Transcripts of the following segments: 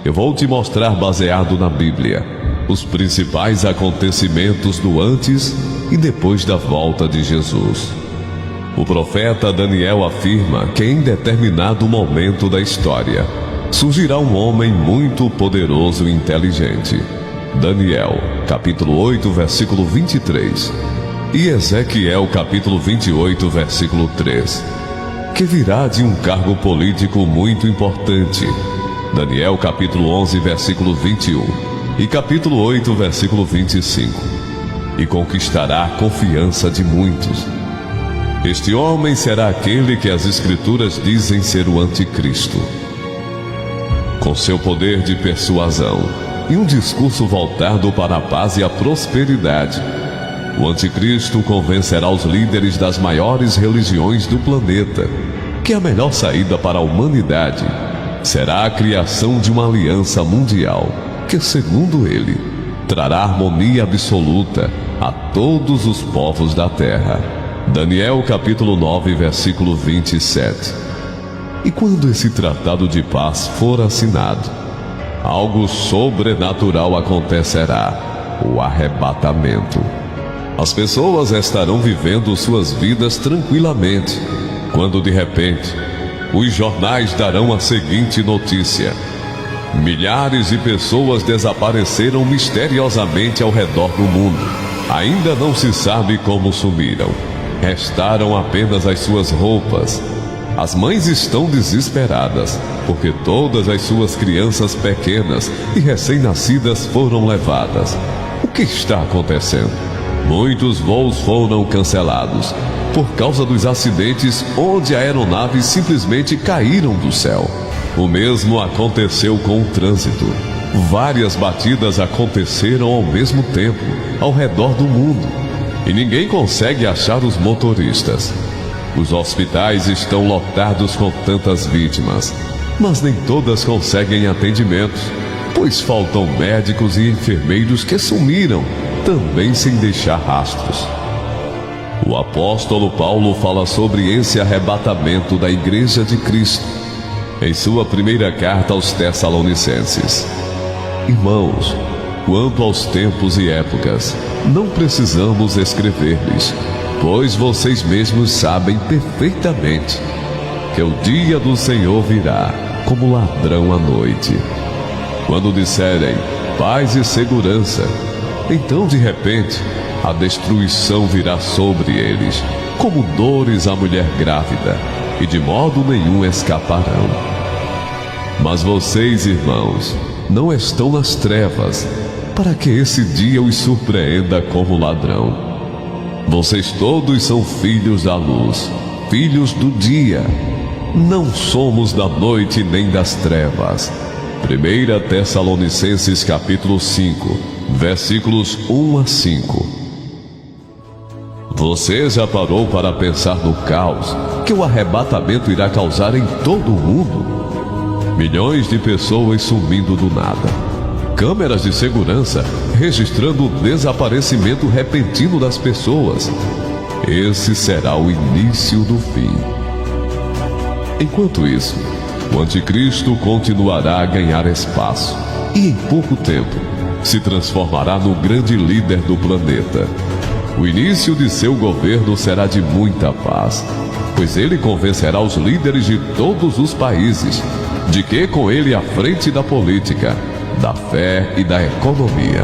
eu vou te mostrar, baseado na Bíblia, os principais acontecimentos do antes e depois da volta de Jesus. O profeta Daniel afirma que em determinado momento da história surgirá um homem muito poderoso e inteligente. Daniel, capítulo 8, versículo 23. E Ezequiel, capítulo 28, versículo 3. Que virá de um cargo político muito importante. Daniel, capítulo 11, versículo 21. E capítulo 8, versículo 25. E conquistará a confiança de muitos. Este homem será aquele que as Escrituras dizem ser o Anticristo. Com seu poder de persuasão e um discurso voltado para a paz e a prosperidade, o Anticristo convencerá os líderes das maiores religiões do planeta que a melhor saída para a humanidade será a criação de uma aliança mundial que, segundo ele, trará harmonia absoluta a todos os povos da terra. Daniel capítulo 9, versículo 27. E quando esse tratado de paz for assinado, algo sobrenatural acontecerá: o arrebatamento. As pessoas estarão vivendo suas vidas tranquilamente, quando de repente os jornais darão a seguinte notícia: milhares de pessoas desapareceram misteriosamente ao redor do mundo. Ainda não se sabe como sumiram. Restaram apenas as suas roupas. As mães estão desesperadas, porque todas as suas crianças pequenas e recém-nascidas foram levadas. O que está acontecendo? Muitos voos foram cancelados por causa dos acidentes onde aeronaves simplesmente caíram do céu. O mesmo aconteceu com o trânsito. Várias batidas aconteceram ao mesmo tempo, ao redor do mundo, e ninguém consegue achar os motoristas. Os hospitais estão lotados com tantas vítimas, mas nem todas conseguem atendimentos, pois faltam médicos e enfermeiros que sumiram, também sem deixar rastros. O apóstolo Paulo fala sobre esse arrebatamento da Igreja de Cristo em sua primeira carta aos Tessalonicenses. Irmãos, quanto aos tempos e épocas, não precisamos escrever-lhes, pois vocês mesmos sabem perfeitamente que o dia do Senhor virá como ladrão à noite. Quando disserem paz e segurança, então de repente a destruição virá sobre eles, como dores à mulher grávida, e de modo nenhum escaparão. Mas vocês, irmãos, não estão nas trevas, para que esse dia os surpreenda como ladrão. Vocês todos são filhos da luz, filhos do dia. Não somos da noite nem das trevas. 1 Tessalonicenses capítulo 5, versículos 1 a 5. Você já parou para pensar no caos que o arrebatamento irá causar em todo o mundo? Milhões de pessoas sumindo do nada. Câmeras de segurança registrando o desaparecimento repentino das pessoas. Esse será o início do fim. Enquanto isso, o Anticristo continuará a ganhar espaço e, em pouco tempo, se transformará no grande líder do planeta. O início de seu governo será de muita paz, pois ele convencerá os líderes de todos os países de que, com ele à frente da política, da fé e da economia,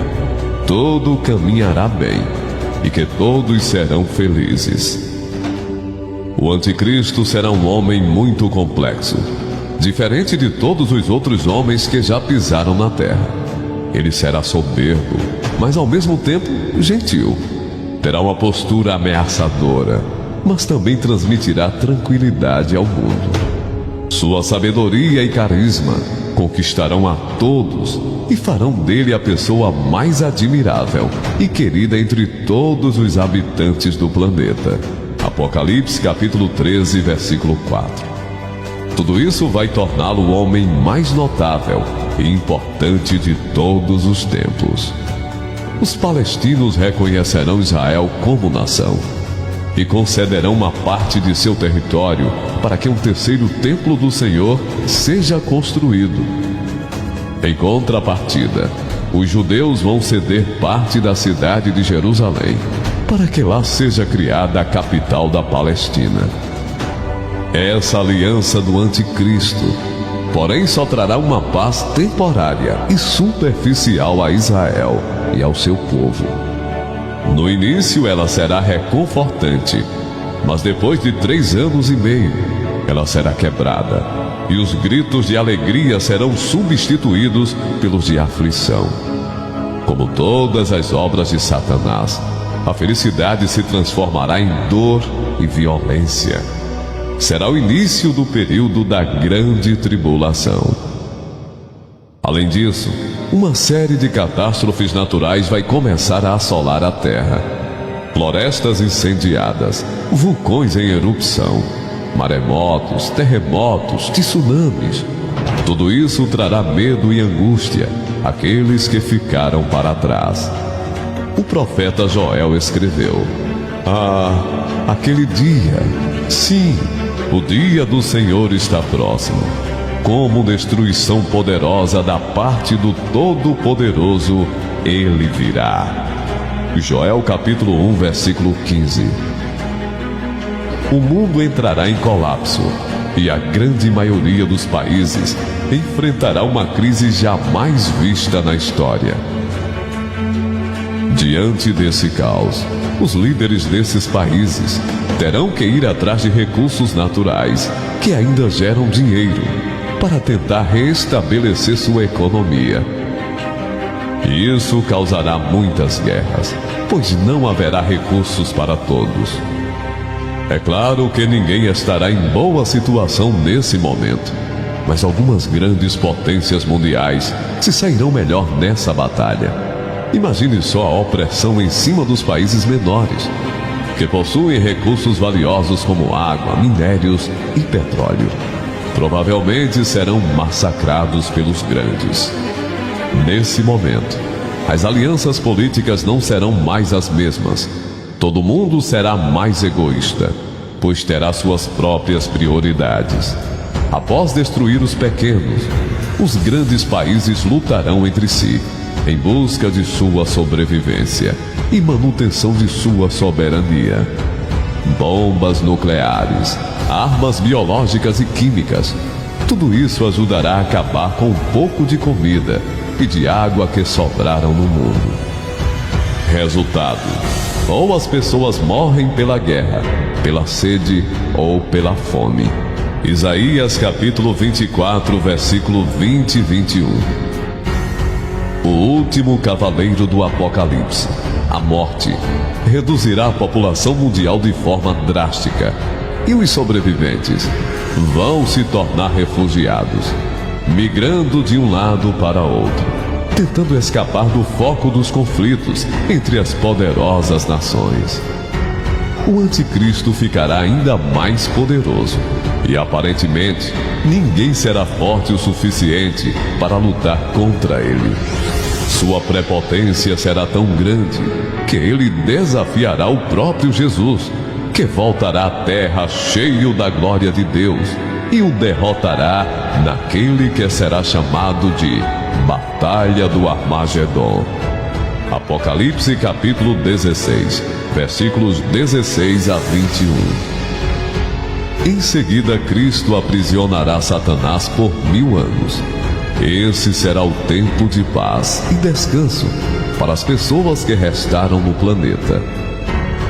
tudo caminhará bem e que todos serão felizes. O Anticristo será um homem muito complexo, diferente de todos os outros homens que já pisaram na terra. Ele será soberbo, mas ao mesmo tempo gentil. Terá uma postura ameaçadora, mas também transmitirá tranquilidade ao mundo. Sua sabedoria e carisma conquistarão a todos e farão dele a pessoa mais admirável e querida entre todos os habitantes do planeta. Apocalipse capítulo 13, versículo 4. Tudo isso vai torná-lo o homem mais notável e importante de todos os tempos. Os palestinos reconhecerão Israel como nação e concederão uma parte de seu território para que um terceiro templo do Senhor seja construído. Em contrapartida, os judeus vão ceder parte da cidade de Jerusalém, para que lá seja criada a capital da Palestina. Essa aliança do anticristo, porém, só trará uma paz temporária e superficial a Israel e ao seu povo. No início ela será reconfortante, mas depois de 3 anos e meio, ela será quebrada, e os gritos de alegria serão substituídos pelos de aflição. Como todas as obras de Satanás, a felicidade se transformará em dor e violência. Será o início do período da grande tribulação. Além disso, uma série de catástrofes naturais vai começar a assolar a Terra. Florestas incendiadas, vulcões em erupção, maremotos, terremotos, tsunamis. Tudo isso trará medo e angústia àqueles que ficaram para trás. O profeta Joel escreveu: aquele dia, sim, o dia do Senhor está próximo. Como destruição poderosa da parte do Todo-Poderoso, ele virá. Joel capítulo 1, versículo 15. O mundo entrará em colapso e a grande maioria dos países enfrentará uma crise jamais vista na história. Diante desse caos, os líderes desses países terão que ir atrás de recursos naturais que ainda geram dinheiro para tentar restabelecer sua economia. Isso causará muitas guerras, pois não haverá recursos para todos. É claro que ninguém estará em boa situação nesse momento, mas algumas grandes potências mundiais se sairão melhor nessa batalha. Imagine só a opressão em cima dos países menores, que possuem recursos valiosos como água, minérios e petróleo. Provavelmente serão massacrados pelos grandes. Nesse momento, as alianças políticas não serão mais as mesmas. Todo mundo será mais egoísta, pois terá suas próprias prioridades. Após destruir os pequenos, os grandes países lutarão entre si, em busca de sua sobrevivência e manutenção de sua soberania. Bombas nucleares, armas biológicas e químicas, tudo isso ajudará a acabar com um pouco de comida e de água que sobraram no mundo. Resultado: ou as pessoas morrem pela guerra, pela sede ou pela fome. Isaías capítulo 24, versículo 20 e 21. O último cavaleiro do Apocalipse, a morte, reduzirá a população mundial de forma drástica, e os sobreviventes vão se tornar refugiados, migrando de um lado para outro, tentando escapar do foco dos conflitos entre as poderosas nações. O anticristo ficará ainda mais poderoso, e aparentemente ninguém será forte o suficiente para lutar contra ele. Sua prepotência será tão grande que ele desafiará o próprio Jesus, que voltará à terra cheio da glória de Deus, e o derrotará naquele que será chamado de Batalha do Armagedon. Apocalipse capítulo 16, versículos 16 a 21. Em seguida, Cristo aprisionará Satanás por 1000 anos. Esse será o tempo de paz e descanso para as pessoas que restaram no planeta.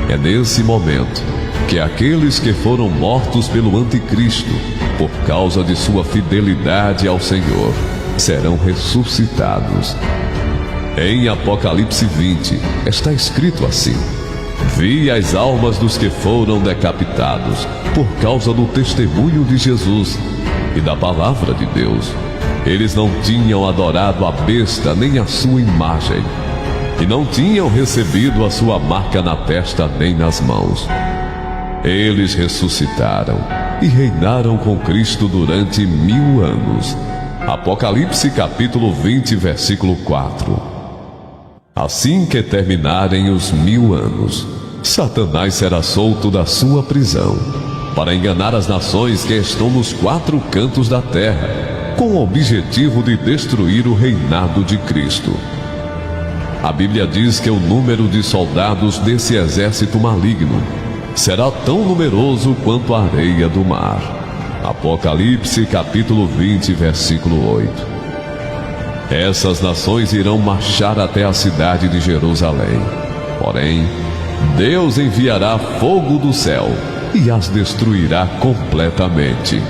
É nesse momento que aqueles que foram mortos pelo anticristo, por causa de sua fidelidade ao Senhor, serão ressuscitados. Em Apocalipse 20 está escrito assim: vi as almas dos que foram decapitados por causa do testemunho de Jesus e da palavra de Deus. Eles não tinham adorado a besta nem a sua imagem, e não tinham recebido a sua marca na testa nem nas mãos. Eles ressuscitaram e reinaram com Cristo durante 1000 anos. Apocalipse capítulo 20, versículo 4. Assim que terminarem os 1000 anos, Satanás será solto da sua prisão, para enganar as nações que estão nos 4 cantos da terra, com o objetivo de destruir o reinado de Cristo. A Bíblia diz que o número de soldados desse exército maligno será tão numeroso quanto a areia do mar. Apocalipse capítulo 20, versículo 8. Essas nações irão marchar até a cidade de Jerusalém. Porém, Deus enviará fogo do céu e as destruirá completamente.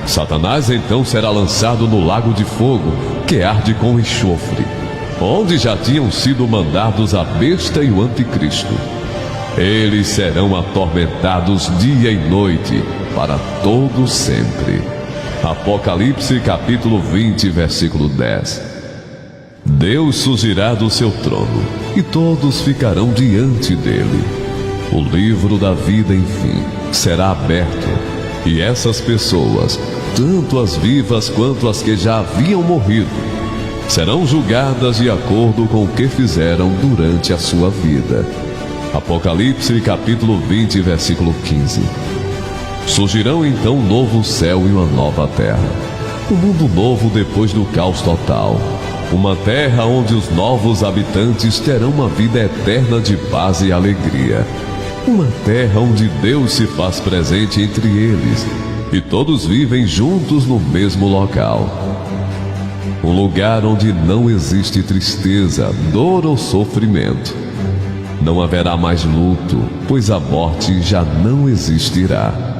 Satanás então será lançado no lago de fogo que arde com enxofre, onde já tinham sido mandados a besta e o anticristo. Eles serão atormentados dia e noite para todo sempre. Apocalipse capítulo 20, versículo 10. Deus surgirá do seu trono e todos ficarão diante dele. O livro da vida, enfim, será aberto, e essas pessoas, tanto as vivas quanto as que já haviam morrido, serão julgadas de acordo com o que fizeram durante a sua vida. Apocalipse capítulo 20, versículo 15. Surgirão então um novo céu e uma nova terra, um mundo novo depois do caos total, uma terra onde os novos habitantes terão uma vida eterna de paz e alegria, uma terra onde Deus se faz presente entre eles e todos vivem juntos no mesmo local. Um lugar onde não existe tristeza, dor ou sofrimento. Não haverá mais luto, pois a morte já não existirá.